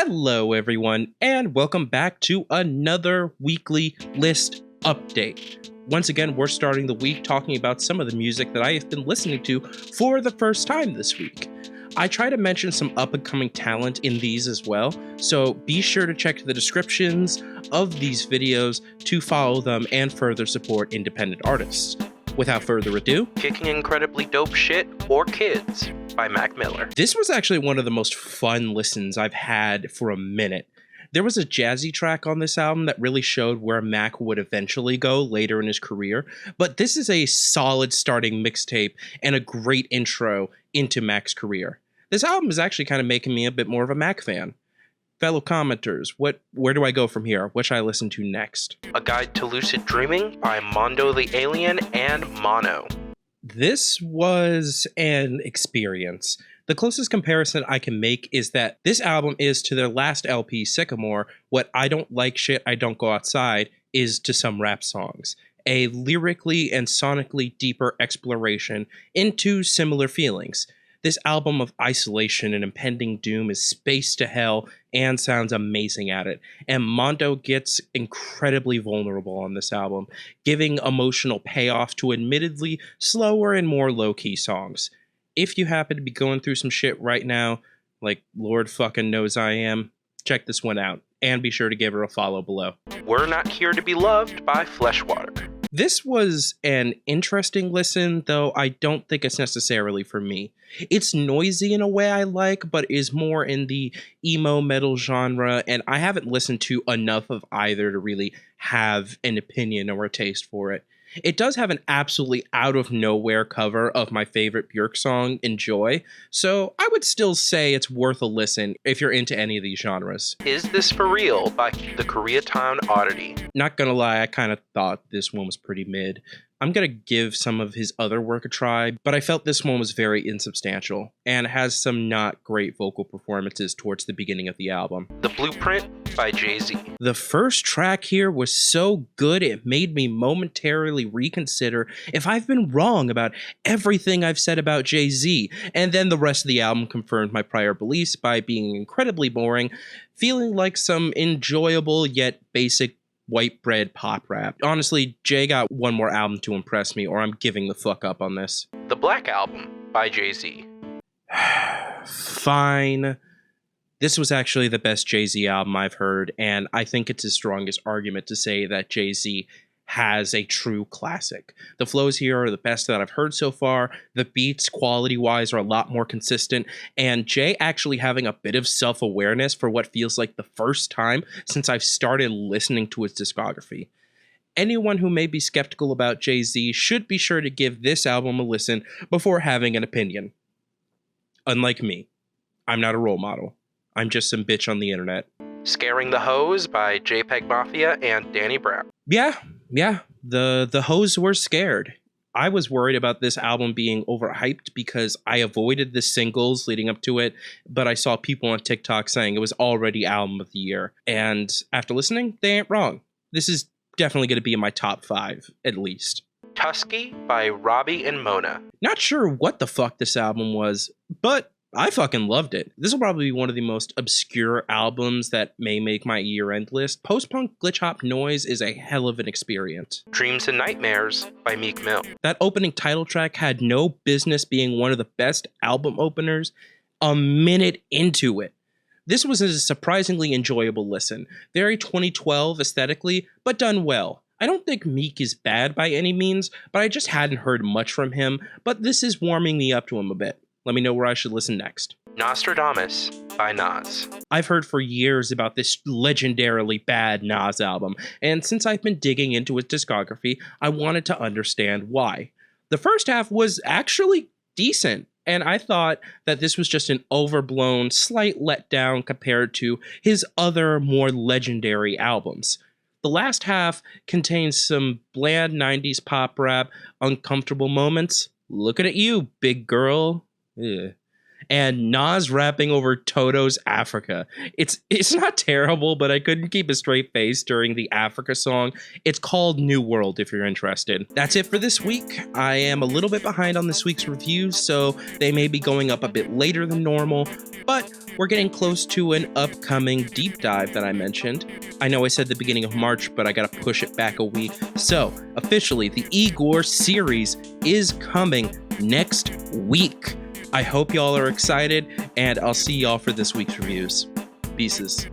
Hello, everyone, and welcome back to another weekly list update. Once again, we're starting the week talking about some of the music that I have been listening to for the first time this week. I try to mention some up-and-coming talent in these as well, so be sure to check the descriptions of these videos to follow them and further support independent artists. Without further ado, Kicking Incredibly Dope Shit or Kids by Mac Miller. This was actually one of the most fun listens I've had for a minute. There was a jazzy track on this album that really showed where Mac would eventually go later in his career, but this is a solid starting mixtape and a great intro into Mac's career. This album is actually kind of making me a bit more of a Mac fan. Fellow commenters, where do I go from here? What should I listen to next? A Guide to Lucid Dreaming by Mondo the Alien and Mono. This was an experience. The closest comparison I can make is that this album is to their last LP, Sycamore, what I Don't Like Shit, I Don't Go Outside is to some rap songs. A lyrically and sonically deeper exploration into similar feelings. This album of isolation and impending doom is spaced to hell and sounds amazing at it. And Mondo gets incredibly vulnerable on this album, giving emotional payoff to admittedly slower and more low-key songs. If you happen to be going through some shit right now, like Lord fucking knows I am, check this one out. And be sure to give her a follow below. We're Not Here to Be Loved by Fleshwater. This was an interesting listen, though I don't think it's necessarily for me. It's noisy in a way I like, but is more in the emo metal genre, and I haven't listened to enough of either to really have an opinion or a taste for it. It does have an absolutely out-of-nowhere cover of my favorite Björk song, Enjoy, so I would still say it's worth a listen if you're into any of these genres. Is This For Real by the Koreatown Oddity. Not gonna lie, I kind of thought this one was pretty mid. I'm gonna give some of his other work a try, but I felt this one was very insubstantial, and has some not great vocal performances towards the beginning of the album. The Blueprint by Jay-Z. The first track here was so good it made me momentarily reconsider if I've been wrong about everything I've said about Jay-Z, and then the rest of the album confirmed my prior beliefs by being incredibly boring, feeling like some enjoyable yet basic white bread pop rap. Honestly, Jay got one more album to impress me, or I'm giving the fuck up on this. The Black Album by Jay-Z. Fine. This was actually the best Jay-Z album I've heard, and I think it's his strongest argument to say that Jay-Z has a true classic. The flows here are the best that I've heard so far. The beats, quality-wise, are a lot more consistent, and Jay actually having a bit of self-awareness for what feels like the first time since I've started listening to his discography. Anyone who may be skeptical about Jay-Z should be sure to give this album a listen before having an opinion. Unlike me, I'm not a role model. I'm just some bitch on the internet. Scaring the Hoes by JPEG Mafia and Danny Brown. Yeah, the hoes were scared. I was worried about this album being overhyped because I avoided the singles leading up to it, but I saw people on TikTok saying it was already album of the year. And after listening, they ain't wrong. This is definitely going to be in my top 5, at least. Tusky by Robbie and Mona. Not sure what the fuck this album was, but I fucking loved it. This will probably be one of the most obscure albums that may make my year-end list. Post-punk glitch hop noise is a hell of an experience. Dreams and Nightmares by Meek Mill. That opening title track had no business being one of the best album openers a minute into it. This was a surprisingly enjoyable listen. Very 2012 aesthetically, but done well. I don't think Meek is bad by any means, but I just hadn't heard much from him, but this is warming me up to him a bit. Let me know where I should listen next. Nostradamus by Nas. I've heard for years about this legendarily bad Nas album, and since I've been digging into his discography, I wanted to understand why. The first half was actually decent, and I thought that this was just an overblown, slight letdown compared to his other, more legendary albums. The last half contains some bland 90s pop rap, uncomfortable moments. Looking at you, big girl. Ugh. and Nas rapping over Toto's Africa. It's not terrible, but I couldn't keep a straight face during the Africa song. It's called New World if you're interested. That's it for this week. I am a little bit behind on this week's reviews, so they may be going up a bit later than normal, but we're getting close to an upcoming deep dive that I mentioned. I know I said the beginning of March, but I gotta push it back a week. So, officially, the Igor series is coming next week. I hope y'all are excited, and I'll see y'all for this week's reviews. Pieces.